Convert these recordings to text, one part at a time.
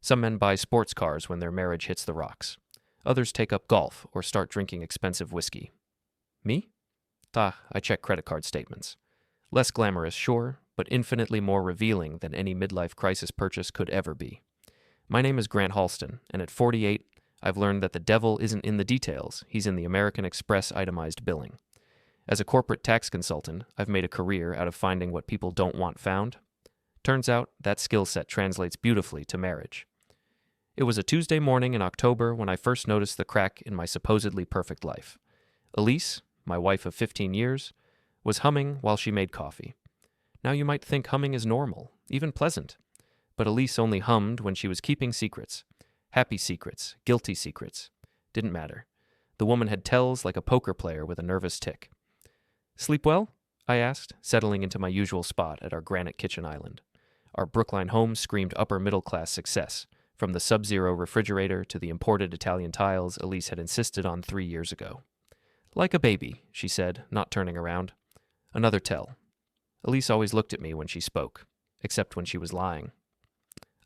Some men buy sports cars when their marriage hits the rocks. Others take up golf or start drinking expensive whiskey. Me? I check credit card statements. Less glamorous, sure, but infinitely more revealing than any midlife crisis purchase could ever be. My name is Grant Halston, and at 48, I've learned that the devil isn't in the details, he's in the American Express itemized billing. As a corporate tax consultant, I've made a career out of finding what people don't want found. Turns out, that skill set translates beautifully to marriage. It was a Tuesday morning in October when I first noticed the crack in my supposedly perfect life. Elise, my wife of 15 years, was humming while she made coffee. Now you might think humming is normal, even pleasant. But Elise only hummed when she was keeping secrets. Happy secrets, guilty secrets. Didn't matter. The woman had tells like a poker player with a nervous tick. "Sleep well?" I asked, settling into my usual spot at our granite kitchen island. Our Brookline home screamed upper-middle-class success, from the Sub-Zero refrigerator to the imported Italian tiles Elise had insisted on 3 years ago. "Like a baby," she said, not turning around. Another tell. Elise always looked at me when she spoke, except when she was lying.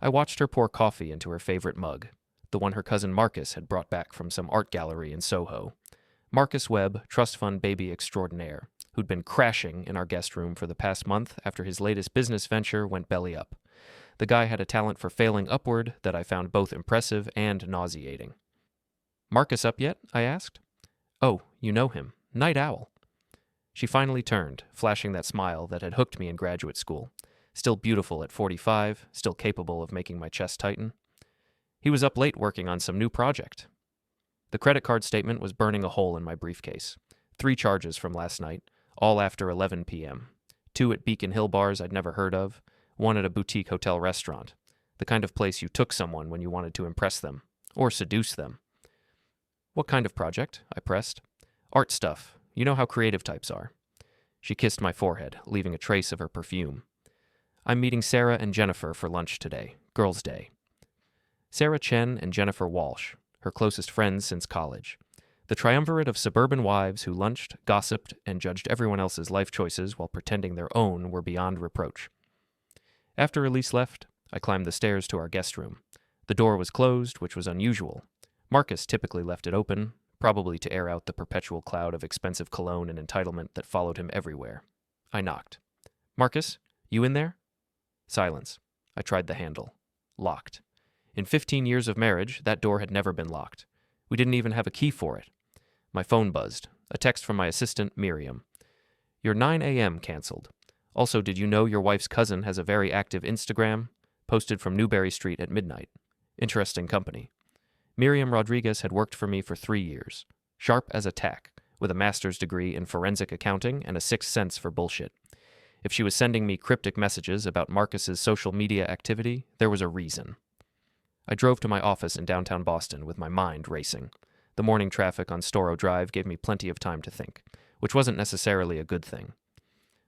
I watched her pour coffee into her favorite mug, the one her cousin Marcus had brought back from some art gallery in Soho. Marcus Webb, trust fund baby extraordinaire, who'd been crashing in our guest room for the past month after his latest business venture went belly up. The guy had a talent for failing upward that I found both impressive and nauseating. "Marcus up yet?" I asked. "Oh, you know him. Night owl." She finally turned, flashing that smile that had hooked me in graduate school. Still beautiful at 45, still capable of making my chest tighten. He was up late working on some new project. The credit card statement was burning a hole in my briefcase. 3 charges from last night, all after 11 p.m. 2 at Beacon Hill bars I'd never heard of, 1 at a boutique hotel restaurant, the kind of place you took someone when you wanted to impress them, or seduce them. "What kind of project?" I pressed. "Art stuff. You know how creative types are." She kissed my forehead, leaving a trace of her perfume. "I'm meeting Sarah and Jennifer for lunch today, Girls' Day." Sarah Chen and Jennifer Walsh, her closest friends since college. The triumvirate of suburban wives who lunched, gossiped, and judged everyone else's life choices while pretending their own were beyond reproach. After Elise left, I climbed the stairs to our guest room. The door was closed, which was unusual. Marcus typically left it open, probably to air out the perpetual cloud of expensive cologne and entitlement that followed him everywhere. I knocked. "Marcus, you in there?" Silence. I tried the handle. Locked. In 15 years of marriage, that door had never been locked. We didn't even have a key for it. My phone buzzed. A text from my assistant, Miriam. "Your 9 a.m. canceled. Also, did you know your wife's cousin has a very active Instagram? Posted from Newberry Street at midnight. Interesting company." Miriam Rodriguez had worked for me for 3 years. Sharp as a tack, with a master's degree in forensic accounting and a sixth sense for bullshit. If she was sending me cryptic messages about Marcus's social media activity, there was a reason. I drove to my office in downtown Boston with my mind racing. The morning traffic on Storrow Drive gave me plenty of time to think, which wasn't necessarily a good thing.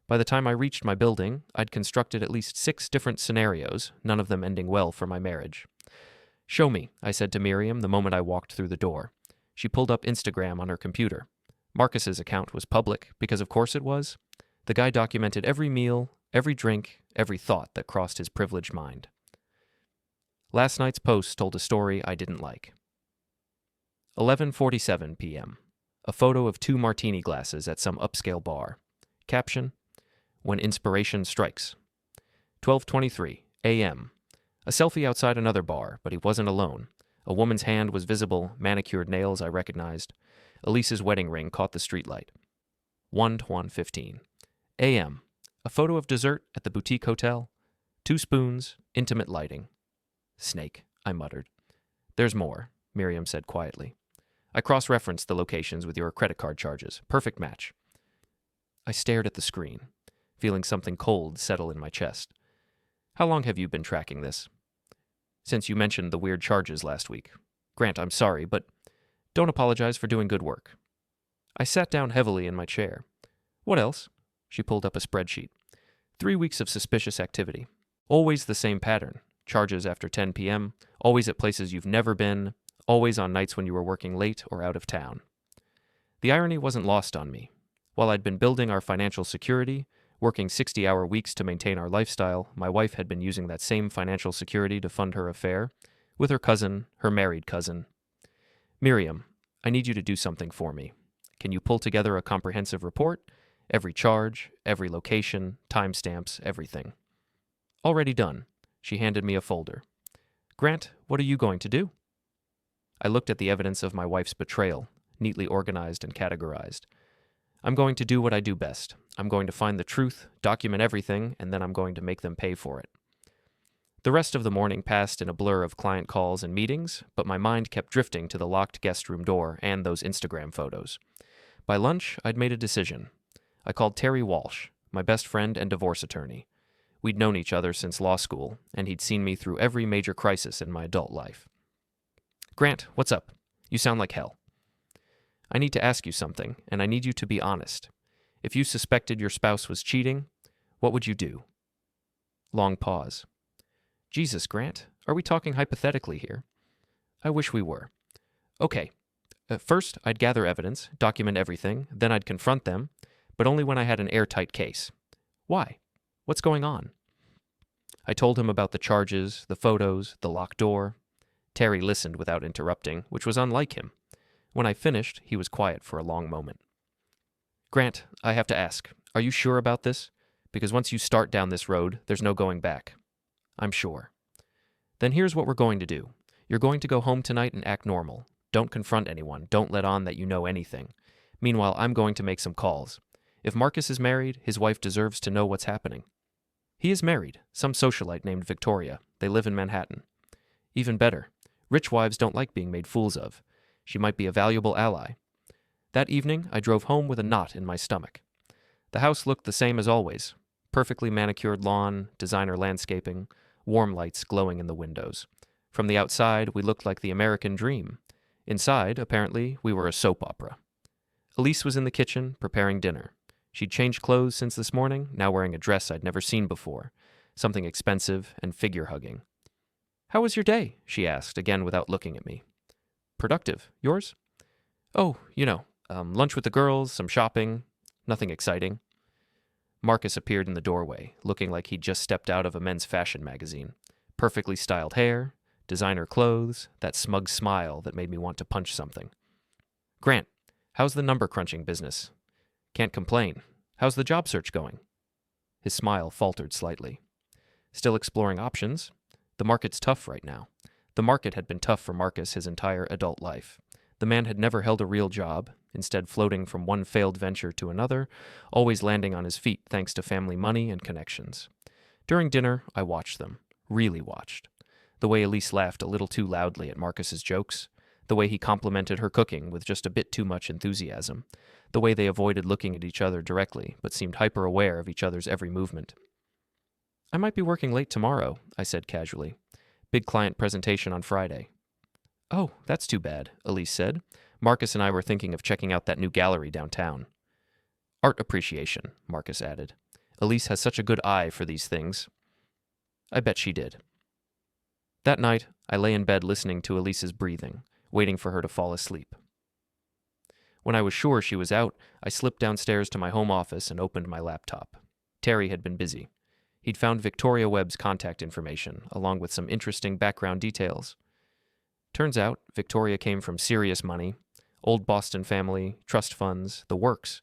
By the time I reached my building, I'd constructed at least 6 different scenarios, none of them ending well for my marriage. "Show me," I said to Miriam the moment I walked through the door. She pulled up Instagram on her computer. Marcus's account was public, because of course it was. The guy documented every meal, every drink, every thought that crossed his privileged mind. Last night's post told a story I didn't like. 11:47 p.m. A photo of 2 martini glasses at some upscale bar. Caption: "When inspiration strikes." 12:23 a.m. A selfie outside another bar, but he wasn't alone. A woman's hand was visible, manicured nails I recognized. Elise's wedding ring caught the streetlight. 1:15 a.m. A photo of dessert at the boutique hotel. 2 spoons, intimate lighting. "Snake," I muttered. "There's more," Miriam said quietly. "I cross-referenced the locations with your credit card charges. Perfect match." I stared at the screen, feeling something cold settle in my chest. "How long have you been tracking this?" "Since you mentioned the weird charges last week. Grant, I'm sorry, but don't apologize for doing good work." I sat down heavily in my chair. "What else?" She pulled up a spreadsheet. 3 weeks of suspicious activity. Always the same pattern. Charges after 10 p.m., always at places you've never been, always on nights when you were working late or out of town. The irony wasn't lost on me. While I'd been building our financial security, working 60-hour weeks to maintain our lifestyle, my wife had been using that same financial security to fund her affair, with her cousin, her married cousin. Miriam, I need you to do something for me. Can you pull together a comprehensive report? Every charge, every location, timestamps, everything. Already done. She handed me a folder. Grant, what are you going to do? I looked at the evidence of my wife's betrayal, neatly organized and categorized. I'm going to do what I do best. I'm going to find the truth, document everything, and then I'm going to make them pay for it. The rest of the morning passed in a blur of client calls and meetings, but my mind kept drifting to the locked guest room door and those Instagram photos. By lunch, I'd made a decision. I called Terry Walsh, my best friend and divorce attorney. We'd known each other since law school, and he'd seen me through every major crisis in my adult life. Grant, what's up? You sound like hell. I need to ask you something, and I need you to be honest. If you suspected your spouse was cheating, what would you do? Long pause. Jesus, Grant, are we talking hypothetically here? I wish we were. Okay. First, I'd gather evidence, document everything, then I'd confront them, but only when I had an airtight case. Why? What's going on? I told him about the charges, the photos, the locked door. Terry listened without interrupting, which was unlike him. When I finished, he was quiet for a long moment. Grant, I have to ask, are you sure about this? Because once you start down this road, there's no going back. I'm sure. Then here's what we're going to do. You're going to go home tonight and act normal. Don't confront anyone. Don't let on that you know anything. Meanwhile, I'm going to make some calls. If Marcus is married, his wife deserves to know what's happening. He is married, some socialite named Victoria. They live in Manhattan. Even better, rich wives don't like being made fools of. She might be a valuable ally. That evening, I drove home with a knot in my stomach. The house looked the same as always. Perfectly manicured lawn, designer landscaping, warm lights glowing in the windows. From the outside, we looked like the American dream. Inside, apparently, we were a soap opera. Elise was in the kitchen, preparing dinner. She'd changed clothes since this morning, now wearing a dress I'd never seen before, something expensive and figure-hugging. How was your day? She asked, again without looking at me. Productive. Yours? Oh, lunch with the girls, some shopping, nothing exciting. Marcus appeared in the doorway, looking like he'd just stepped out of a men's fashion magazine. Perfectly styled hair, designer clothes, that smug smile that made me want to punch something. Grant, how's the number crunching business? Can't complain. How's the job search going? His smile faltered slightly. Still exploring options? The market's tough right now. The market had been tough for Marcus his entire adult life. The man had never held a real job, instead floating from one failed venture to another, always landing on his feet thanks to family money and connections. During dinner, I watched them. Really watched. The way Elise laughed a little too loudly at Marcus's jokes. The way he complimented her cooking with just a bit too much enthusiasm. The way they avoided looking at each other directly, but seemed hyper-aware of each other's every movement. I might be working late tomorrow, I said casually. Big client presentation on Friday. Oh, that's too bad, Elise said. Marcus and I were thinking of checking out that new gallery downtown. Art appreciation, Marcus added. Elise has such a good eye for these things. I bet she did. That night, I lay in bed listening to Elise's breathing, waiting for her to fall asleep. When I was sure she was out, I slipped downstairs to my home office and opened my laptop. Terry had been busy. He'd found Victoria Webb's contact information, along with some interesting background details. Turns out, Victoria came from serious money, old Boston family, trust funds, the works.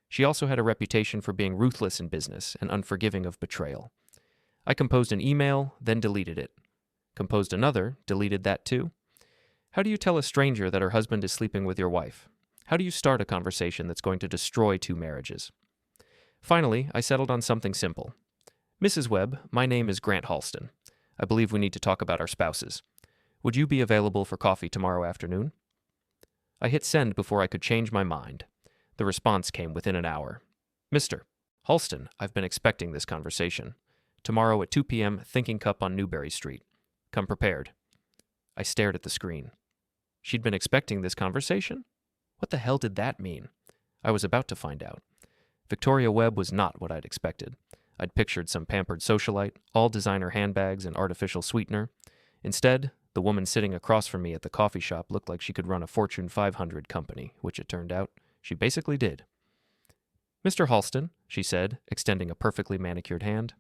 She also had a reputation for being ruthless in business and unforgiving of betrayal. I composed an email, then deleted it. Composed another, deleted that too. How do you tell a stranger that her husband is sleeping with your wife? How do you start a conversation that's going to destroy 2 marriages? Finally, I settled on something simple. Mrs. Webb, my name is Grant Halston. I believe we need to talk about our spouses. Would you be available for coffee tomorrow afternoon? I hit send before I could change my mind. The response came within an hour. Mr. Halston, I've been expecting this conversation. Tomorrow at 2 p.m., Thinking Cup on Newbury Street. Come prepared. I stared at the screen. She'd been expecting this conversation? What the hell did that mean? I was about to find out. Victoria Webb was not what I'd expected. I'd pictured some pampered socialite, all designer handbags and artificial sweetener. Instead, the woman sitting across from me at the coffee shop looked like she could run a Fortune 500 company, which it turned out she basically did. Mr. Halston, she said, extending a perfectly manicured hand.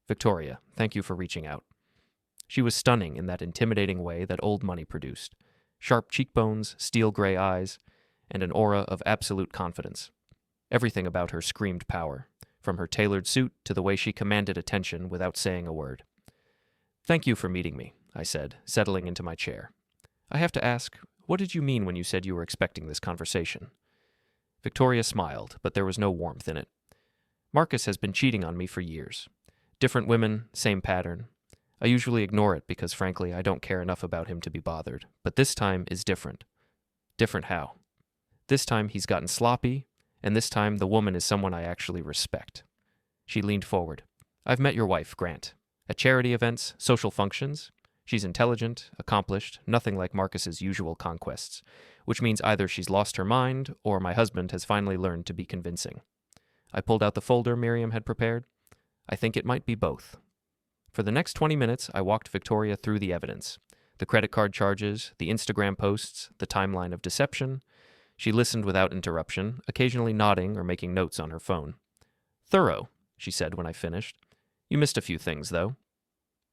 Victoria, thank you for reaching out. She was stunning in that intimidating way that old money produced. Sharp cheekbones, steel gray eyes, and an aura of absolute confidence. Everything about her screamed power, from her tailored suit to the way she commanded attention without saying a word. "Thank you for meeting me," I said, settling into my chair. "I have to ask, what did you mean when you said you were expecting this conversation?" Victoria smiled, but there was no warmth in it. "Marcus has been cheating on me for years. Different women, same pattern. I usually ignore it because, frankly, I don't care enough about him to be bothered. But this time is different." "Different how?" "This time he's gotten sloppy, and this time the woman is someone I actually respect." She leaned forward. "I've met your wife, Grant. At charity events, social functions. She's intelligent, accomplished, nothing like Marcus's usual conquests, which means either she's lost her mind or my husband has finally learned to be convincing." I pulled out the folder Miriam had prepared. "I think it might be both." For the next 20 minutes, I walked Victoria through the evidence. The credit card charges, the Instagram posts, the timeline of deception. She listened without interruption, occasionally nodding or making notes on her phone. "Thorough," she said when I finished. "You missed a few things, though."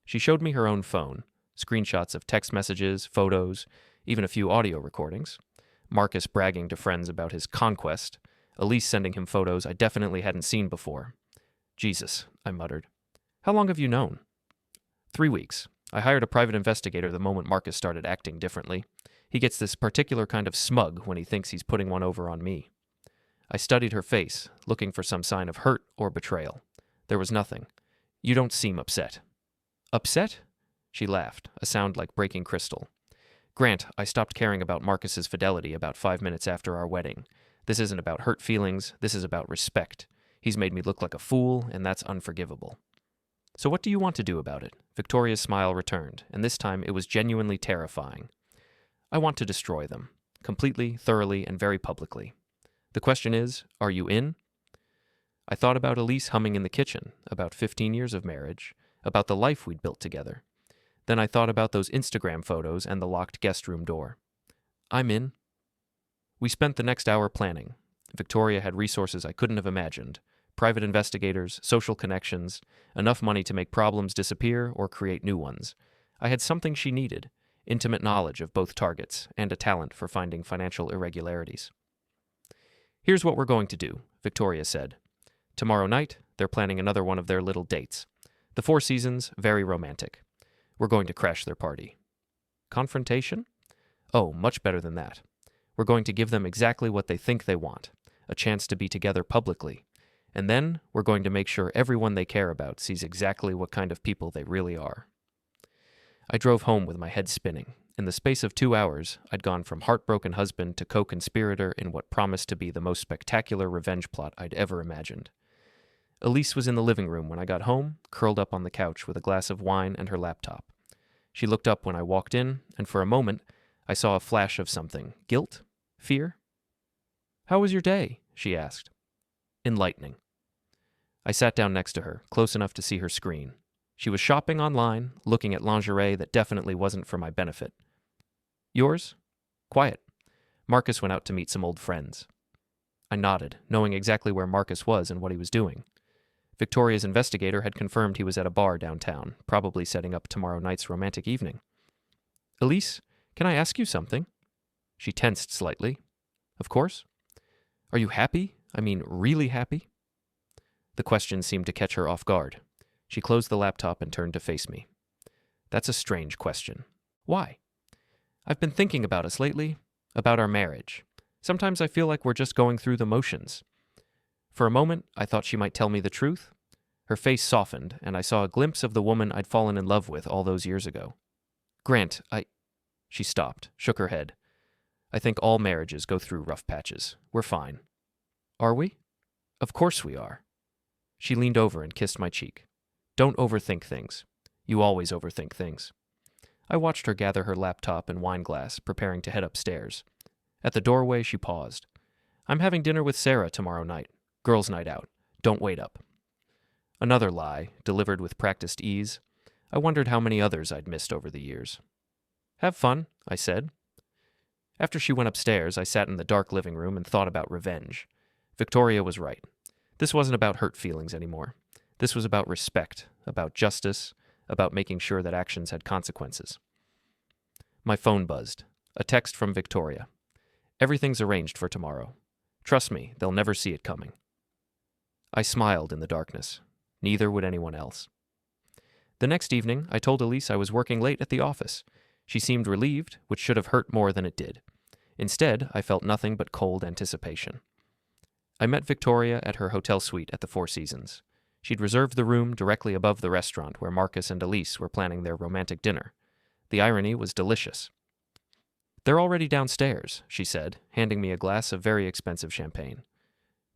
She showed me her own phone, screenshots of text messages, photos, even a few audio recordings. Marcus bragging to friends about his conquest, Elise sending him photos I definitely hadn't seen before. "Jesus," I muttered. "How long have you known?" 3 weeks. I hired a private investigator the moment Marcus started acting differently. He gets this particular kind of smug when he thinks he's putting one over on me. I studied her face, looking for some sign of hurt or betrayal. There was nothing. "You don't seem upset." "Upset?" She laughed, a sound like breaking crystal. "Grant, I stopped caring about Marcus's fidelity about 5 minutes after our wedding. This isn't about hurt feelings, this is about respect. He's made me look like a fool, and that's unforgivable." "So what do you want to do about it?" Victoria's smile returned, and this time it was genuinely terrifying. "I want to destroy them. Completely, thoroughly, and very publicly. The question is, are you in?" I thought about Elise humming in the kitchen, about 15 years of marriage, about the life we'd built together. Then I thought about those Instagram photos and the locked guest room door. "I'm in." We spent the next hour planning. Victoria had resources I couldn't have imagined. Private investigators, social connections, enough money to make problems disappear or create new ones. I had something she needed, intimate knowledge of both targets, and a talent for finding financial irregularities. "Here's what we're going to do," Victoria said. "Tomorrow night, they're planning another one of their little dates. The Four Seasons, very romantic. We're going to crash their party." "Confrontation?" "Oh, much better than that. We're going to give them exactly what they think they want, a chance to be together publicly. And then we're going to make sure everyone they care about sees exactly what kind of people they really are." I drove home with my head spinning. In the space of 2 hours, I'd gone from heartbroken husband to co-conspirator in what promised to be the most spectacular revenge plot I'd ever imagined. Elise was in the living room when I got home, curled up on the couch with a glass of wine and her laptop. She looked up when I walked in, and for a moment, I saw a flash of something. Guilt? Fear? "How was your day?" she asked. "Enlightening." I sat down next to her, close enough to see her screen. She was shopping online, looking at lingerie that definitely wasn't for my benefit. "Yours?" "Quiet. Marcus went out to meet some old friends." I nodded, knowing exactly where Marcus was and what he was doing. Victoria's investigator had confirmed he was at a bar downtown, probably setting up tomorrow night's romantic evening. "Elise, can I ask you something?" She tensed slightly. "Of course." "Are you happy? I mean, really happy?" The question seemed to catch her off guard. She closed the laptop and turned to face me. "That's a strange question." "Why?" "I've been thinking about us lately, about our marriage. Sometimes I feel like we're just going through the motions." For a moment, I thought she might tell me the truth. Her face softened, and I saw a glimpse of the woman I'd fallen in love with all those years ago. "Grant, She stopped, shook her head. "I think all marriages go through rough patches. We're fine." "Are we?" "Of course we are." She leaned over and kissed my cheek. "Don't overthink things. You always overthink things." I watched her gather her laptop and wine glass, preparing to head upstairs. At the doorway, she paused. "I'm having dinner with Sarah tomorrow night. Girls' night out. Don't wait up." Another lie, delivered with practiced ease. I wondered how many others I'd missed over the years. "Have fun," I said. After she went upstairs, I sat in the dark living room and thought about revenge. Victoria was right. This wasn't about hurt feelings anymore. This was about respect, about justice, about making sure that actions had consequences. My phone buzzed. A text from Victoria. Everything's arranged for tomorrow. Trust me, they'll never see it coming. I smiled in the darkness. Neither would anyone else. The next evening, I told Elise I was working late at the office. She seemed relieved, which should have hurt more than it did. Instead, I felt nothing but cold anticipation. I met Victoria at her hotel suite at the Four Seasons. She'd reserved the room directly above the restaurant where Marcus and Elise were planning their romantic dinner. The irony was delicious. "They're already downstairs," she said, handing me a glass of very expensive champagne.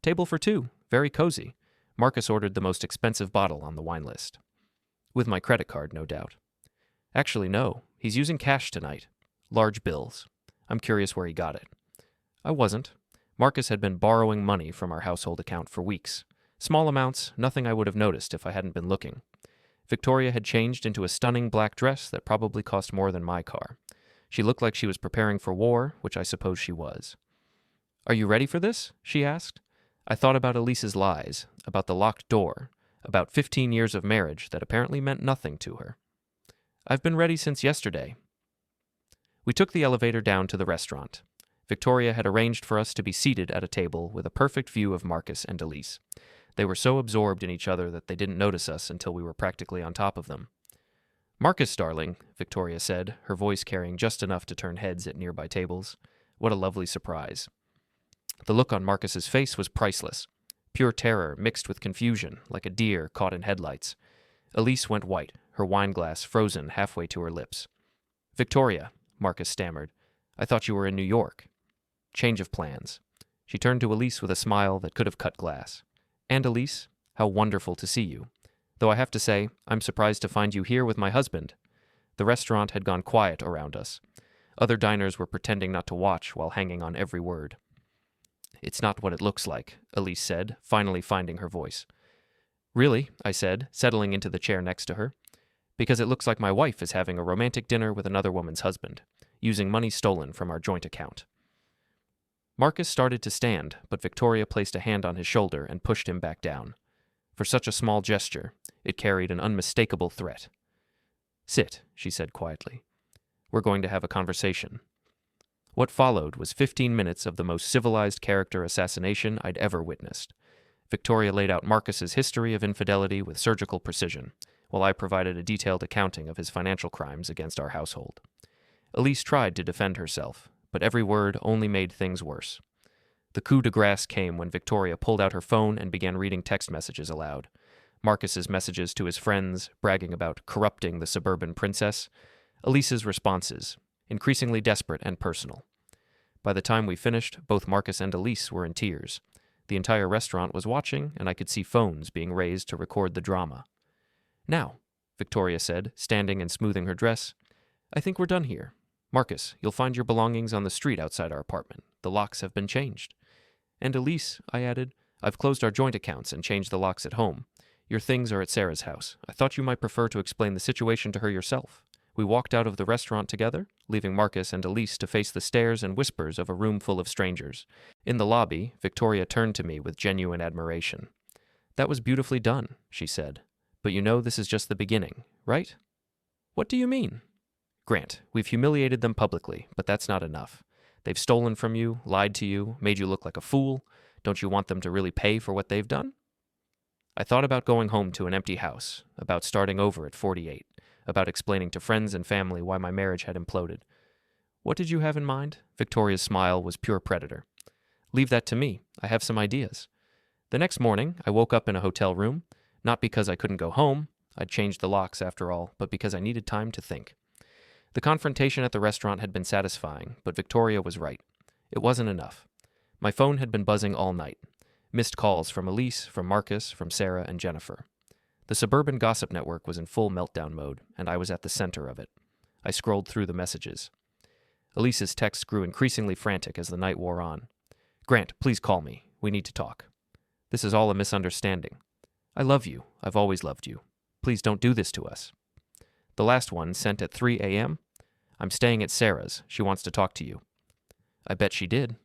"Table for two, very cozy. Marcus ordered the most expensive bottle on the wine list." With my credit card, no doubt. "Actually, no. He's using cash tonight. Large bills. I'm curious where he got it." I wasn't. Marcus had been borrowing money from our household account for weeks. Small amounts, nothing I would have noticed if I hadn't been looking. Victoria had changed into a stunning black dress that probably cost more than my car. She looked like she was preparing for war, which I suppose she was. "Are you ready for this?" she asked. I thought about Elise's lies, about the locked door, about 15 years of marriage that apparently meant nothing to her. "I've been ready since yesterday." We took the elevator down to the restaurant. Victoria had arranged for us to be seated at a table with a perfect view of Marcus and Elise. They were so absorbed in each other that they didn't notice us until we were practically on top of them. "Marcus, darling," Victoria said, her voice carrying just enough to turn heads at nearby tables. What a lovely surprise. The look on Marcus's face was priceless. Pure terror mixed with confusion, like a deer caught in headlights. Elise went white, her wineglass frozen halfway to her lips. "Victoria," Marcus stammered, "I thought you were in New York." Change of plans. She turned to Elise with a smile that could have cut glass. "And Elise, how wonderful to see you. Though I have to say, I'm surprised to find you here with my husband." The restaurant had gone quiet around us. Other diners were pretending not to watch while hanging on every word. "It's not what it looks like," Elise said, finally finding her voice. "Really?" I said, settling into the chair next to her. "Because it looks like my wife is having a romantic dinner with another woman's husband, using money stolen from our joint account." Marcus started to stand, but Victoria placed a hand on his shoulder and pushed him back down. For such a small gesture, it carried an unmistakable threat. "Sit," she said quietly. "We're going to have a conversation." What followed was 15 minutes of the most civilized character assassination I'd ever witnessed. Victoria laid out Marcus's history of infidelity with surgical precision, while I provided a detailed accounting of his financial crimes against our household. Elise tried to defend herself, but every word only made things worse. The coup de grace came when Victoria pulled out her phone and began reading text messages aloud. Marcus's messages to his friends, bragging about corrupting the suburban princess. Elise's responses, increasingly desperate and personal. By the time we finished, both Marcus and Elise were in tears. The entire restaurant was watching, and I could see phones being raised to record the drama. "Now," Victoria said, standing and smoothing her dress, "I think we're done here. Marcus, you'll find your belongings on the street outside our apartment. The locks have been changed. And Elise," I added, "I've closed our joint accounts and changed the locks at home. Your things are at Sarah's house. I thought you might prefer to explain the situation to her yourself." We walked out of the restaurant together, leaving Marcus and Elise to face the stares and whispers of a room full of strangers. In the lobby, Victoria turned to me with genuine admiration. "That was beautifully done," she said. "But you know this is just the beginning, right?" "What do you mean?" "Grant, we've humiliated them publicly, but that's not enough. They've stolen from you, lied to you, made you look like a fool. Don't you want them to really pay for what they've done?" I thought about going home to an empty house, about starting over at 48, about explaining to friends and family why my marriage had imploded. "What did you have in mind?" Victoria's smile was pure predator. "Leave that to me. I have some ideas." The next morning, I woke up in a hotel room, not because I couldn't go home, I'd changed the locks after all, but because I needed time to think. The confrontation at the restaurant had been satisfying, but Victoria was right. It wasn't enough. My phone had been buzzing all night. Missed calls from Elise, from Marcus, from Sarah, and Jennifer. The suburban gossip network was in full meltdown mode, and I was at the center of it. I scrolled through the messages. Elise's texts grew increasingly frantic as the night wore on. "Grant, please call me. We need to talk. This is all a misunderstanding. I love you. I've always loved you. Please don't do this to us." The last one, sent at 3 a.m., "I'm staying at Sarah's. She wants to talk to you." I bet she did.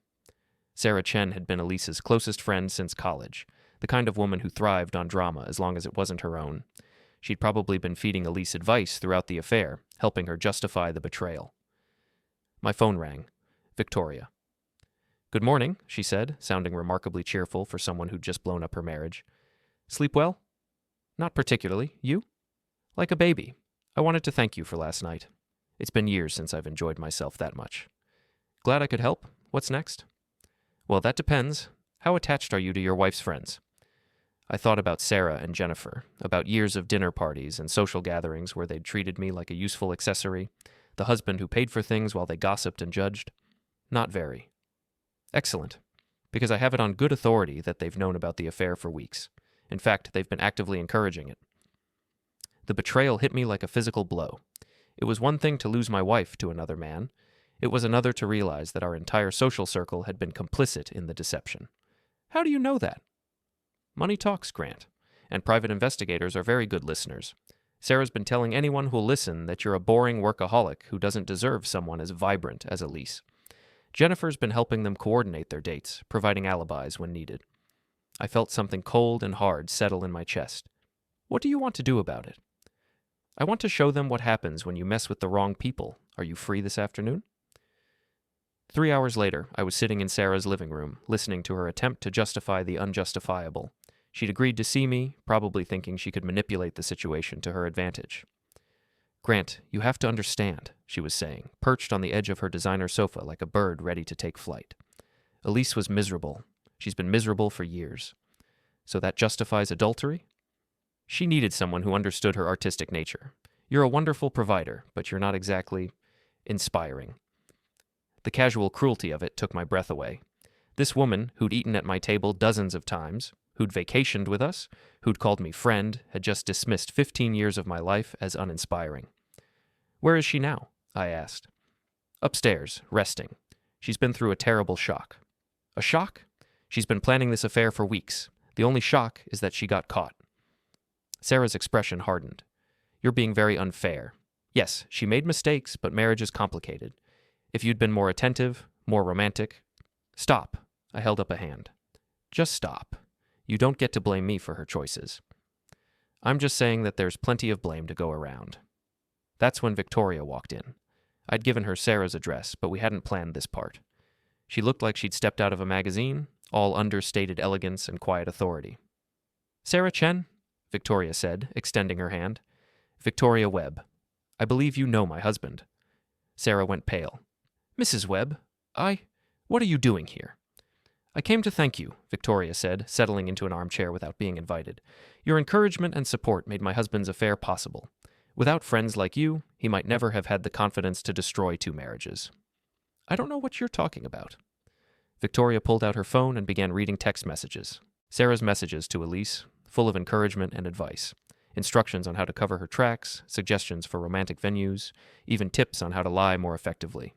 Sarah Chen had been Elise's closest friend since college, the kind of woman who thrived on drama as long as it wasn't her own. She'd probably been feeding Elise advice throughout the affair, helping her justify the betrayal. My phone rang. Victoria. "Good morning," she said, sounding remarkably cheerful for someone who'd just blown up her marriage. "Sleep well?" "Not particularly. You?" "Like a baby. I wanted to thank you for last night. It's been years since I've enjoyed myself that much." "Glad I could help. What's next?" "Well, that depends. How attached are you to your wife's friends?" I thought about Sarah and Jennifer, about years of dinner parties and social gatherings where they'd treated me like a useful accessory, the husband who paid for things while they gossiped and judged. Not very. Excellent, because I have it on good authority that they've known about the affair for weeks. In fact, they've been actively encouraging it. The betrayal hit me like a physical blow. It was one thing to lose my wife to another man. It was another to realize that our entire social circle had been complicit in the deception. "How do you know that?" "Money talks, Grant, and private investigators are very good listeners. Sarah's been telling anyone who'll listen that you're a boring workaholic who doesn't deserve someone as vibrant as Elise. Jennifer's been helping them coordinate their dates, providing alibis when needed." I felt something cold and hard settle in my chest. "What do you want to do about it?" "I want to show them what happens when you mess with the wrong people. Are you free this afternoon?" 3 hours later, I was sitting in Sarah's living room, listening to her attempt to justify the unjustifiable. She'd agreed to see me, probably thinking she could manipulate the situation to her advantage. "Grant, you have to understand," she was saying, perched on the edge of her designer sofa like a bird ready to take flight. "Elise was miserable. She's been miserable for years. So that justifies adultery? She needed someone who understood her artistic nature. You're a wonderful provider, but you're not exactly inspiring." The casual cruelty of it took my breath away. This woman, who'd eaten at my table dozens of times, who'd vacationed with us, who'd called me friend, had just dismissed 15 years of my life as uninspiring. "Where is she now?" I asked. "Upstairs, resting. She's been through a terrible shock." "A shock?" "She's been planning this affair for weeks. The only shock is that she got caught." Sarah's expression hardened. "You're being very unfair. Yes, she made mistakes, but marriage is complicated. If you'd been more attentive, more romantic—" "Stop." I held up a hand. "Just stop. You don't get to blame me for her choices. I'm just saying that there's plenty of blame to go around." That's when Victoria walked in. I'd given her Sarah's address, but we hadn't planned this part. She looked like she'd stepped out of a magazine, all understated elegance and quiet authority. "Sarah Chen?" Victoria said, extending her hand. "Victoria Webb. I believe you know my husband." Sarah went pale. "Mrs. Webb, what are you doing here?" "I came to thank you," Victoria said, settling into an armchair without being invited. "Your encouragement and support made my husband's affair possible. Without friends like you, he might never have had the confidence to destroy 2 marriages." "I don't know what you're talking about." Victoria pulled out her phone and began reading text messages. Sarah's messages to Elise, full of encouragement and advice. Instructions on how to cover her tracks, suggestions for romantic venues, even tips on how to lie more effectively.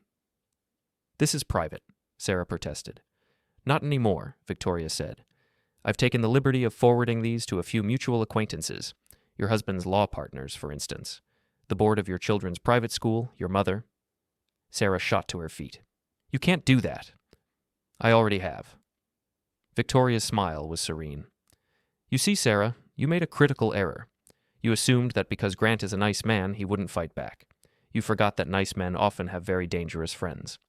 "This is private," Sarah protested. "Not anymore," Victoria said. "I've taken the liberty of forwarding these to a few mutual acquaintances, your husband's law partners, for instance, the board of your children's private school, your mother." Sarah shot to her feet. "You can't do that." "I already have." Victoria's smile was serene. "You see, Sarah, you made a critical error. You assumed that because Grant is a nice man, he wouldn't fight back. You forgot that nice men often have very dangerous friends."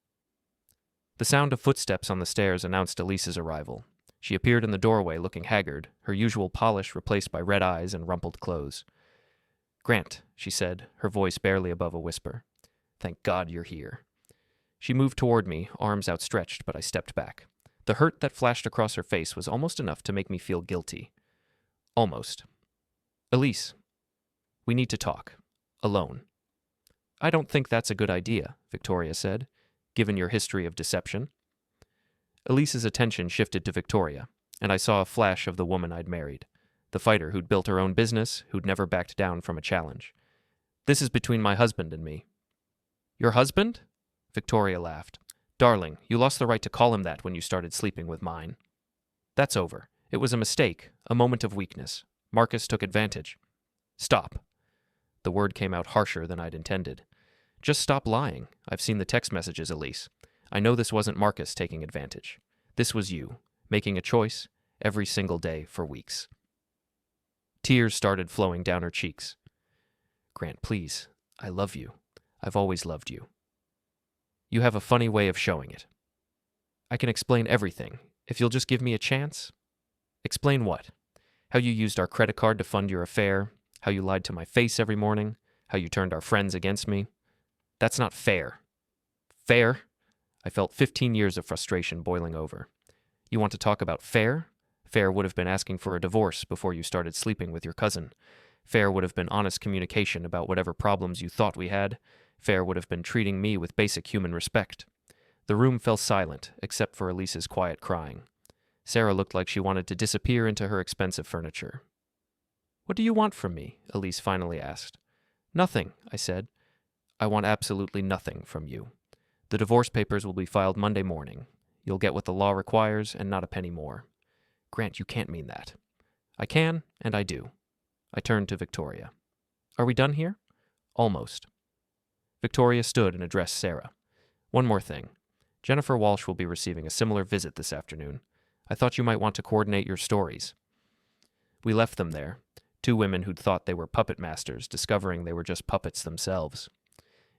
The sound of footsteps on the stairs announced Elise's arrival. She appeared in the doorway looking haggard, her usual polish replaced by red eyes and rumpled clothes. "Grant," she said, her voice barely above a whisper. "Thank God you're here." She moved toward me, arms outstretched, but I stepped back. The hurt that flashed across her face was almost enough to make me feel guilty. Almost. "Elise, we need to talk. Alone." "I don't think that's a good idea," Victoria said, "given your history of deception." Elise's attention shifted to Victoria, and I saw a flash of the woman I'd married, the fighter who'd built her own business, who'd never backed down from a challenge. "This is between my husband and me." "Your husband?" Victoria laughed. "Darling, you lost the right to call him that when you started sleeping with mine." "That's over. It was a mistake, a moment of weakness. Marcus took advantage." "Stop." The word came out harsher than I'd intended. "Just stop lying. I've seen the text messages, Elise. I know this wasn't Marcus taking advantage. This was you, making a choice every single day for weeks." Tears started flowing down her cheeks. Grant, please. I love you. I've always loved you. You have a funny way of showing it. I can explain everything, if you'll just give me a chance. Explain what? How you used our credit card to fund your affair, how you lied to my face every morning, how you turned our friends against me. That's not fair. Fair? I felt 15 years of frustration boiling over. You want to talk about fair? Fair would have been asking for a divorce before you started sleeping with your cousin. Fair would have been honest communication about whatever problems you thought we had. Fair would have been treating me with basic human respect. The room fell silent, except for Elise's quiet crying. Sarah looked like she wanted to disappear into her expensive furniture. What do you want from me? Elise finally asked. Nothing, I said. I want absolutely nothing from you. The divorce papers will be filed Monday morning. You'll get what the law requires and not a penny more. Grant, you can't mean that. I can, and I do. I turned to Victoria. Are we done here? Almost. Victoria stood and addressed Sarah. One more thing. Jennifer Walsh will be receiving a similar visit this afternoon. I thought you might want to coordinate your stories. We left them there, two women who'd thought they were puppet masters, discovering they were just puppets themselves.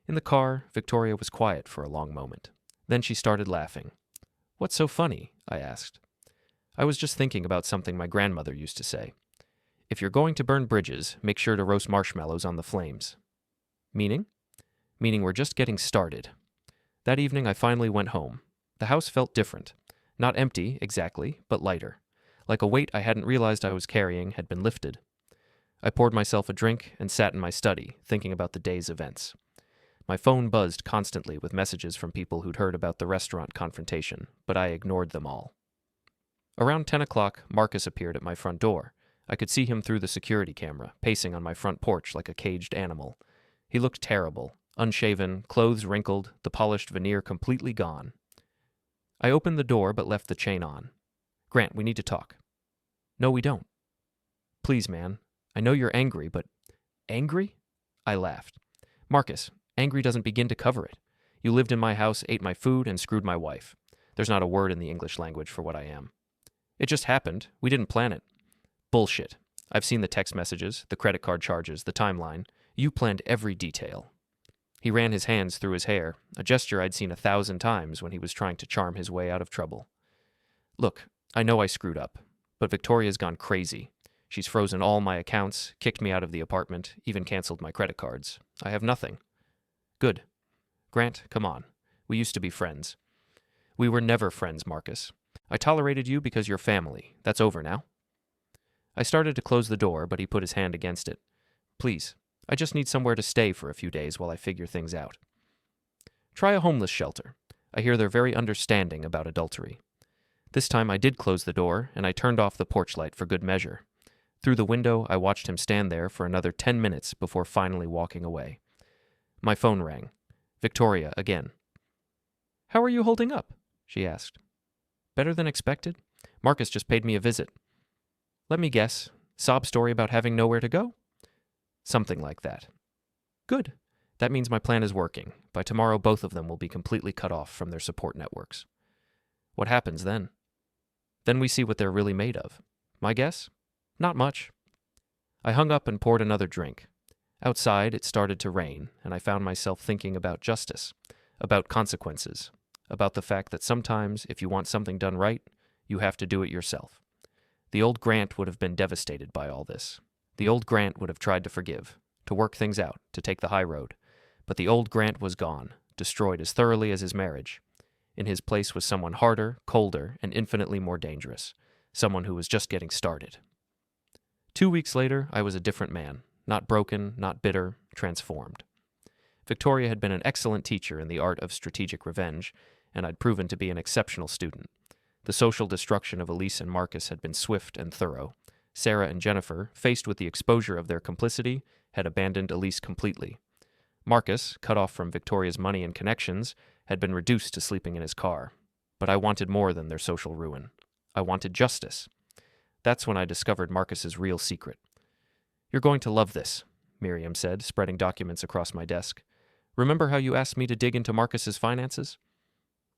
In the car, Victoria was quiet for a long moment. Then she started laughing. What's so funny? I asked. I was just thinking about something my grandmother used to say. If you're going to burn bridges, make sure to roast marshmallows on the flames. Meaning? Meaning we're just getting started. That evening I finally went home. The house felt different. Not empty, exactly, but lighter. Like a weight I hadn't realized I was carrying had been lifted. I poured myself a drink and sat in my study, thinking about the day's events. My phone buzzed constantly with messages from people who'd heard about the restaurant confrontation, but I ignored them all. Around 10 o'clock, Marcus appeared at my front door. I could see him through the security camera, pacing on my front porch like a caged animal. He looked terrible, unshaven, clothes wrinkled, the polished veneer completely gone. I opened the door but left the chain on. Grant, we need to talk. No, we don't. Please, man. I know you're angry, but... Angry? I laughed. Marcus, angry doesn't begin to cover it. You lived in my house, ate my food, and screwed my wife. There's not a word in the English language for what I am. It just happened. We didn't plan it. Bullshit. I've seen the text messages, the credit card charges, the timeline. You planned every detail. He ran his hands through his hair, a gesture I'd seen 1,000 times when he was trying to charm his way out of trouble. Look, I know I screwed up, but Victoria's gone crazy. She's frozen all my accounts, kicked me out of the apartment, even canceled my credit cards. I have nothing. Good. Grant, come on. We used to be friends. We were never friends, Marcus. I tolerated you because you're family. That's over now. I started to close the door, but he put his hand against it. Please, I just need somewhere to stay for a few days while I figure things out. Try a homeless shelter. I hear they're very understanding about adultery. This time I did close the door, and I turned off the porch light for good measure. Through the window, I watched him stand there for another 10 minutes before finally walking away. My phone rang. Victoria again. How are you holding up? She asked. Better than expected. Marcus just paid me a visit. Let me guess. Sob story about having nowhere to go? Something like that. Good. That means my plan is working. By tomorrow, both of them will be completely cut off from their support networks. What happens then? Then we see what they're really made of. My guess? Not much. I hung up and poured another drink. Outside, it started to rain, and I found myself thinking about justice, about consequences, about the fact that sometimes, if you want something done right, you have to do it yourself. The old Grant would have been devastated by all this. The old Grant would have tried to forgive, to work things out, to take the high road. But the old Grant was gone, destroyed as thoroughly as his marriage. In his place was someone harder, colder, and infinitely more dangerous, someone who was just getting started. 2 weeks later, I was a different man, not broken, not bitter, transformed. Victoria had been an excellent teacher in the art of strategic revenge, and I'd proven to be an exceptional student. The social destruction of Elise and Marcus had been swift and thorough. Sarah and Jennifer, faced with the exposure of their complicity, had abandoned Elise completely. Marcus, cut off from Victoria's money and connections, had been reduced to sleeping in his car. But I wanted more than their social ruin. I wanted justice. That's when I discovered Marcus's real secret. You're going to love this, Miriam said, spreading documents across my desk. Remember how you asked me to dig into Marcus's finances?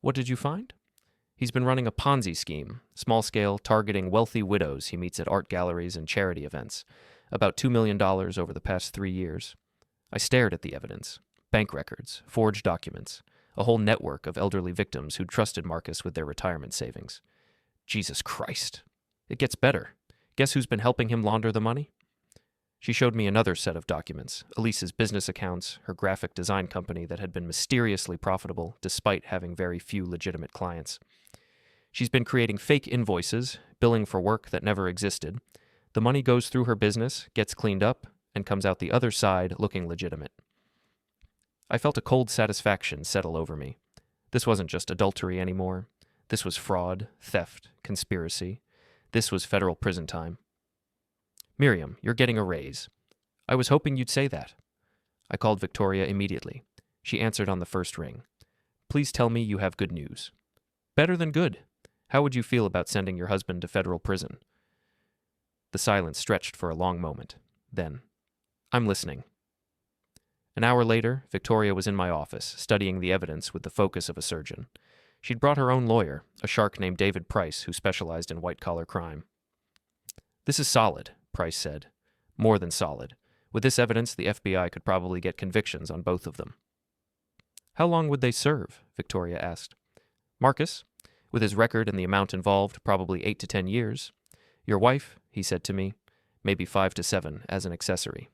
What did you find? He's been running a Ponzi scheme, small scale, targeting wealthy widows he meets at art galleries and charity events. About $2 million over the past 3 years. I stared at the evidence. Bank records, forged documents, a whole network of elderly victims who'd trusted Marcus with their retirement savings. Jesus Christ. It gets better. Guess who's been helping him launder the money? She showed me another set of documents, Elise's business accounts, her graphic design company that had been mysteriously profitable despite having very few legitimate clients. She's been creating fake invoices, billing for work that never existed. The money goes through her business, gets cleaned up, and comes out the other side looking legitimate. I felt a cold satisfaction settle over me. This wasn't just adultery anymore. This was fraud, theft, conspiracy. This was federal prison time. Miriam, you're getting a raise. I was hoping you'd say that. I called Victoria immediately. She answered on the first ring. Please tell me you have good news. Better than good. How would you feel about sending your husband to federal prison? The silence stretched for a long moment. Then, I'm listening. An hour later, Victoria was in my office, studying the evidence with the focus of a surgeon. She'd brought her own lawyer, a shark named David Price, who specialized in white-collar crime. This is solid, Price said. More than solid. With this evidence, the FBI could probably get convictions on both of them. How long would they serve? Victoria asked. Marcus, with his record and the amount involved, probably 8 to 10 years. Your wife, he said to me, maybe 5 to 7 as an accessory.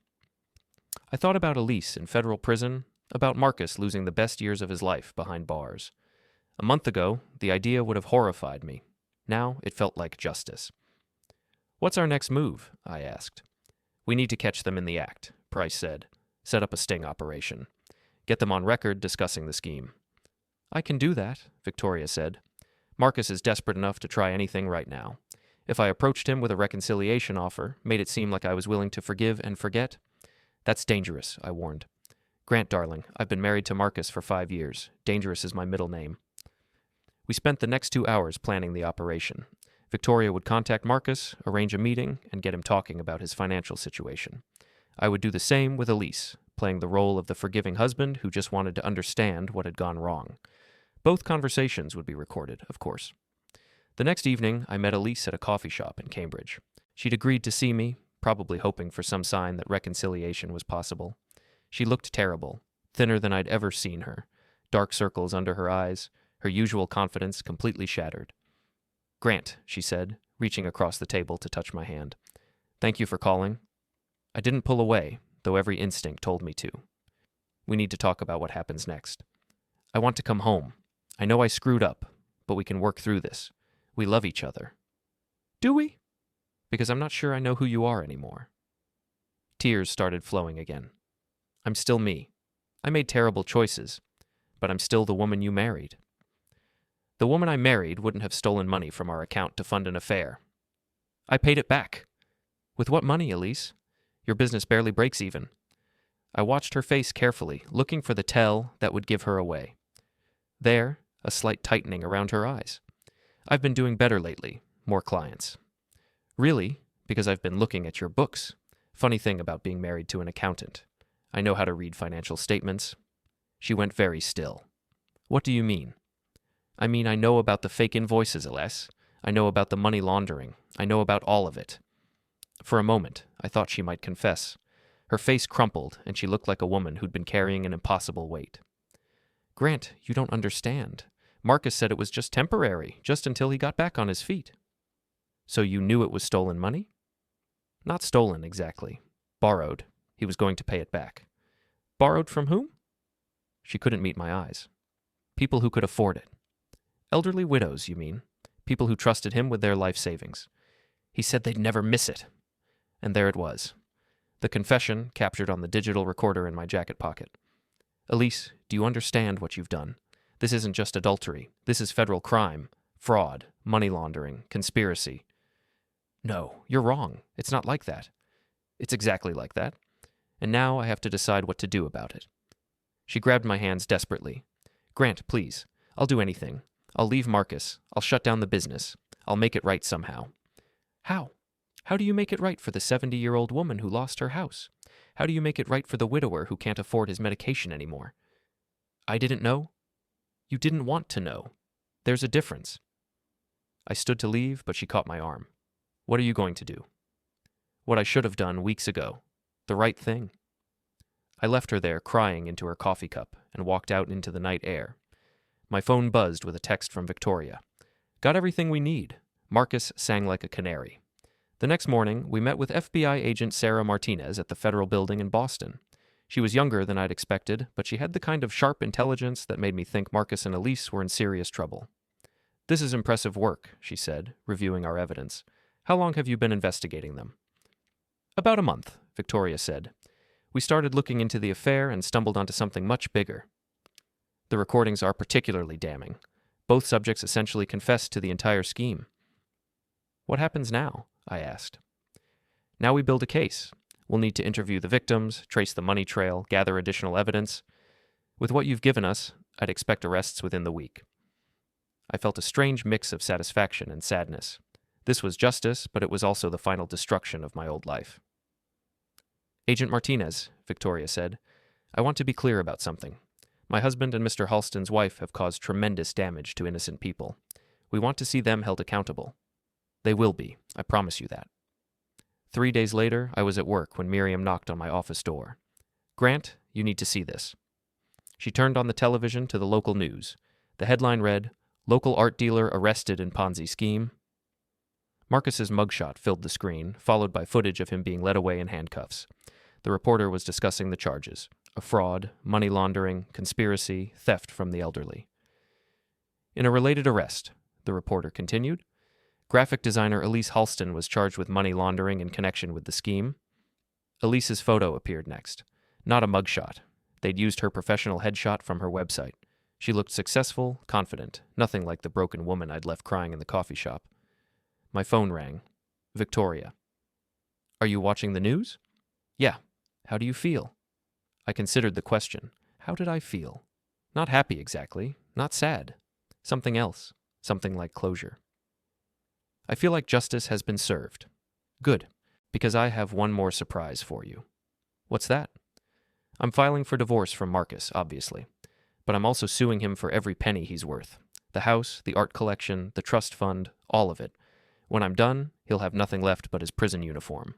I thought about Elise in federal prison, about Marcus losing the best years of his life behind bars. A month ago, the idea would have horrified me. Now it felt like justice. What's our next move? I asked. We need to catch them in the act, Price said. Set up a sting operation. Get them on record discussing the scheme. I can do that, Victoria said. Marcus is desperate enough to try anything right now. If I approached him with a reconciliation offer, made it seem like I was willing to forgive and forget, that's dangerous, I warned. Grant, darling, I've been married to Marcus for 5 years. Dangerous is my middle name. We spent the next 2 hours planning the operation. Victoria would contact Marcus, arrange a meeting, and get him talking about his financial situation. I would do the same with Elise, playing the role of the forgiving husband who just wanted to understand what had gone wrong. Both conversations would be recorded, of course. The next evening, I met Elise at a coffee shop in Cambridge. She'd agreed to see me, probably hoping for some sign that reconciliation was possible. She looked terrible, thinner than I'd ever seen her, dark circles under her eyes, her usual confidence completely shattered. Grant, she said, reaching across the table to touch my hand. Thank you for calling. I didn't pull away, though every instinct told me to. We need to talk about what happens next. I want to come home. I know I screwed up, but we can work through this. We love each other. Do we? Because I'm not sure I know who you are anymore. Tears started flowing again. I'm still me. I made terrible choices, but I'm still the woman you married. The woman I married wouldn't have stolen money from our account to fund an affair. I paid it back. With what money, Elise? Your business barely breaks even. I watched her face carefully, looking for the tell that would give her away. There, a slight tightening around her eyes. I've been doing better lately, more clients. Really, because I've been looking at your books. Funny thing about being married to an accountant. I know how to read financial statements. She went very still. What do you mean? I mean, I know about the fake invoices, Elise. I know about the money laundering. I know about all of it. For a moment, I thought she might confess. Her face crumpled, and she looked like a woman who'd been carrying an impossible weight. Grant, you don't understand. Marcus said it was just temporary, just until he got back on his feet. So you knew it was stolen money? Not stolen, exactly. Borrowed. He was going to pay it back. Borrowed from whom? She couldn't meet my eyes. People who could afford it. Elderly widows, you mean? People who trusted him with their life savings. He said they'd never miss it. And there it was. The confession captured on the digital recorder in my jacket pocket. Elise, do you understand what you've done? This isn't just adultery. This is federal crime, fraud, money laundering, conspiracy. No, you're wrong. It's not like that. It's exactly like that. And now I have to decide what to do about it. She grabbed my hands desperately. Grant, please. I'll do anything. I'll leave Marcus. I'll shut down the business. I'll make it right somehow. How? How do you make it right for the 70-year-old woman who lost her house? How do you make it right for the widower who can't afford his medication anymore? I didn't know. You didn't want to know. There's a difference. I stood to leave, but she caught my arm. What are you going to do? What I should have done weeks ago. The right thing. I left her there crying into her coffee cup and walked out into the night air. My phone buzzed with a text from Victoria. Got everything we need. Marcus sang like a canary. The next morning, we met with FBI agent Sarah Martinez at the Federal Building in Boston. She was younger than I'd expected, but she had the kind of sharp intelligence that made me think Marcus and Elise were in serious trouble. This is impressive work, she said, reviewing our evidence. How long have you been investigating them? About a month, Victoria said. We started looking into the affair and stumbled onto something much bigger. The recordings are particularly damning. Both subjects essentially confessed to the entire scheme. What happens now? I asked. Now we build a case. We'll need to interview the victims, trace the money trail, gather additional evidence. With what you've given us, I'd expect arrests within the week. I felt a strange mix of satisfaction and sadness. This was justice, but it was also the final destruction of my old life. Agent Martinez, Victoria said, I want to be clear about something. My husband and Mr. Halston's wife have caused tremendous damage to innocent people. We want to see them held accountable. They will be, I promise you that. 3 days later, I was at work when Miriam knocked on my office door. Grant, you need to see this. She turned on the television to the local news. The headline read, Local art dealer arrested in Ponzi scheme. Marcus's mugshot filled the screen, followed by footage of him being led away in handcuffs. The reporter was discussing the charges: a fraud, money laundering, conspiracy, theft from the elderly. In a related arrest, the reporter continued, graphic designer Elise Halston was charged with money laundering in connection with the scheme. Elise's photo appeared next. Not a mugshot. They'd used her professional headshot from her website. She looked successful, confident, nothing like the broken woman I'd left crying in the coffee shop. My phone rang. Victoria. Are you watching the news? Yeah. How do you feel? I considered the question. How did I feel? Not happy exactly. Not sad. Something else. Something like closure. I feel like justice has been served. Good, because I have one more surprise for you. What's that? I'm filing for divorce from Marcus, obviously. But I'm also suing him for every penny he's worth. The house, the art collection, the trust fund, all of it. When I'm done, he'll have nothing left but his prison uniform.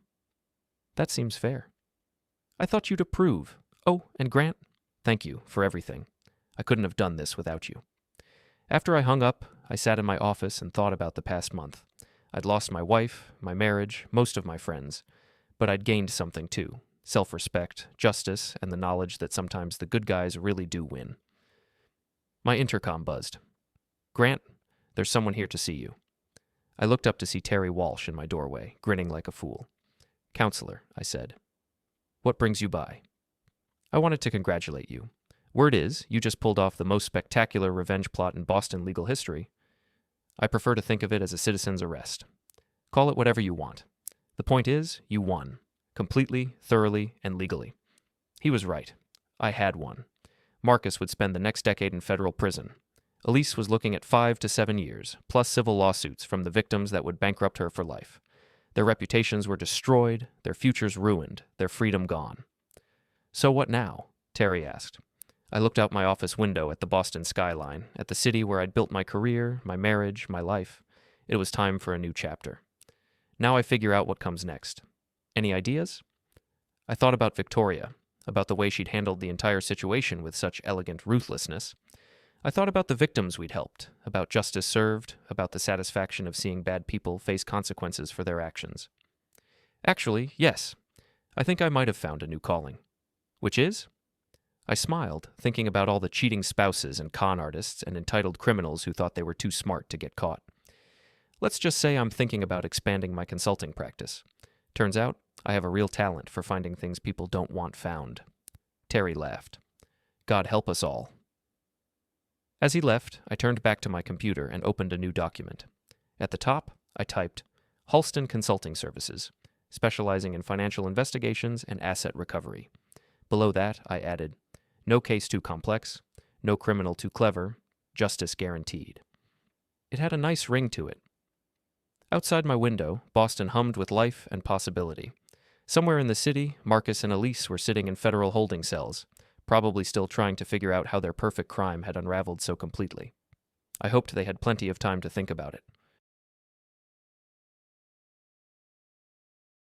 That seems fair. I thought you'd approve. Oh, and Grant, thank you for everything. I couldn't have done this without you. After I hung up, I sat in my office and thought about the past month. I'd lost my wife, my marriage, most of my friends. But I'd gained something too. Self-respect, justice, and the knowledge that sometimes the good guys really do win. My intercom buzzed. Grant, there's someone here to see you. I looked up to see Terry Walsh in my doorway, grinning like a fool. Counselor, I said. What brings you by? I wanted to congratulate you. Word is, you just pulled off the most spectacular revenge plot in Boston legal history. I prefer to think of it as a citizen's arrest. Call it whatever you want. The point is, you won. Completely, thoroughly, and legally. He was right. I had won. Marcus would spend the next decade in federal prison. Elise was looking at 5 to 7 years, plus civil lawsuits from the victims that would bankrupt her for life. Their reputations were destroyed, their futures ruined, their freedom gone. So what now? Terry asked. I looked out my office window at the Boston skyline, at the city where I'd built my career, my marriage, my life. It was time for a new chapter. Now I figure out what comes next. Any ideas? I thought about Victoria, about the way she'd handled the entire situation with such elegant ruthlessness. I thought about the victims we'd helped, about justice served, about the satisfaction of seeing bad people face consequences for their actions. Actually, yes, I think I might have found a new calling. Which is? I smiled, thinking about all the cheating spouses and con artists and entitled criminals who thought they were too smart to get caught. Let's just say I'm thinking about expanding my consulting practice. Turns out, I have a real talent for finding things people don't want found. Terry laughed. God help us all. As he left, I turned back to my computer and opened a new document. At the top, I typed, Halston Consulting Services, specializing in financial investigations and asset recovery. Below that, I added, no case too complex, no criminal too clever, justice guaranteed. It had a nice ring to it. Outside my window, Boston hummed with life and possibility. Somewhere in the city, Marcus and Elise were sitting in federal holding cells, probably still trying to figure out how their perfect crime had unraveled so completely. I hoped they had plenty of time to think about it.